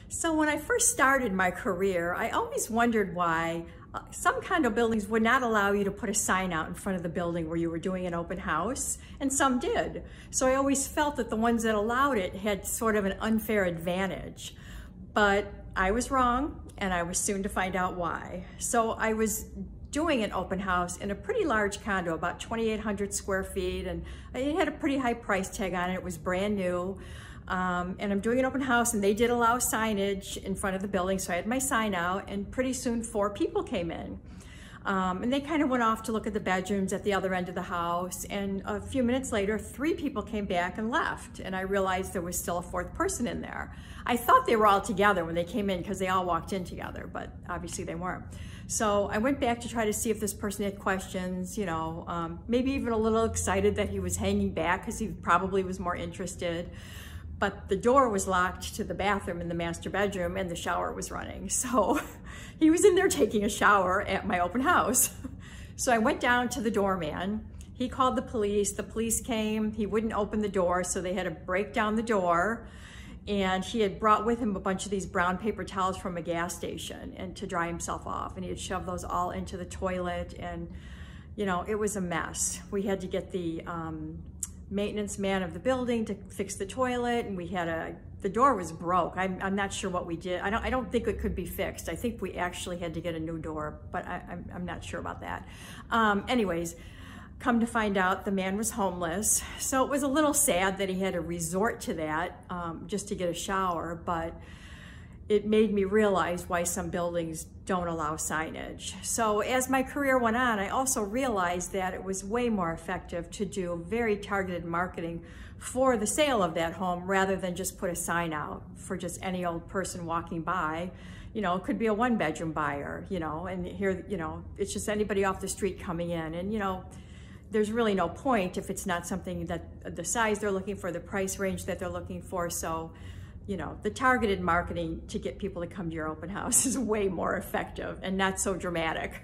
So when I first started my career, I always wondered why some condo buildings would not allow you to put a sign out in front of the building where you were doing an open house, and some did. So I always felt that the ones that allowed it had sort of an unfair advantage. But I was wrong, and I was soon to find out why. So I was doing an open house in a pretty large condo, about 2,800 square feet, and it had a pretty high price tag on it. It was brand new. And I'm doing an open house, and they did allow signage in front of the building, so I had my sign out, and pretty soon 4 people came in. And they kind of went off to look at the bedrooms at the other end of the house, and a few minutes later 3 people came back and left, and I realized there was still a 4th person in there. I thought they were all together when they came in because they all walked in together, but obviously they weren't. So I went back to try to see if this person had questions, you know, maybe even a little excited that he was hanging back because he probably was more interested. But the door was locked to the bathroom in the master bedroom, and the shower was running. So he was in there taking a shower at my open house. So I went down to the doorman. He called the police came, he wouldn't open the door, so they had to break down the door. And he had brought with him a bunch of these brown paper towels from a gas station and to dry himself off. And he had shoved those all into the toilet, and you know, it was a mess. We had to get the maintenance man of the building to fix the toilet, and we had the door was broke. I'm not sure what we did. I don't think it could be fixed. I think we actually had to get a new door, but I'm not sure about that. Anyways, come to find out, the man was homeless. So it was a little sad that he had to resort to that just to get a shower, but it made me realize why some buildings don't allow signage. So as my career went on, I also realized that it was way more effective to do very targeted marketing for the sale of that home rather than just put a sign out for just any old person walking by. You know, it could be a 1-bedroom buyer, you know, and here, you know, it's just anybody off the street coming in. And, you know, there's really no point if it's not something that the size they're looking for, the price range that they're looking for. So, you know, the targeted marketing to get people to come to your open house is way more effective and not so dramatic.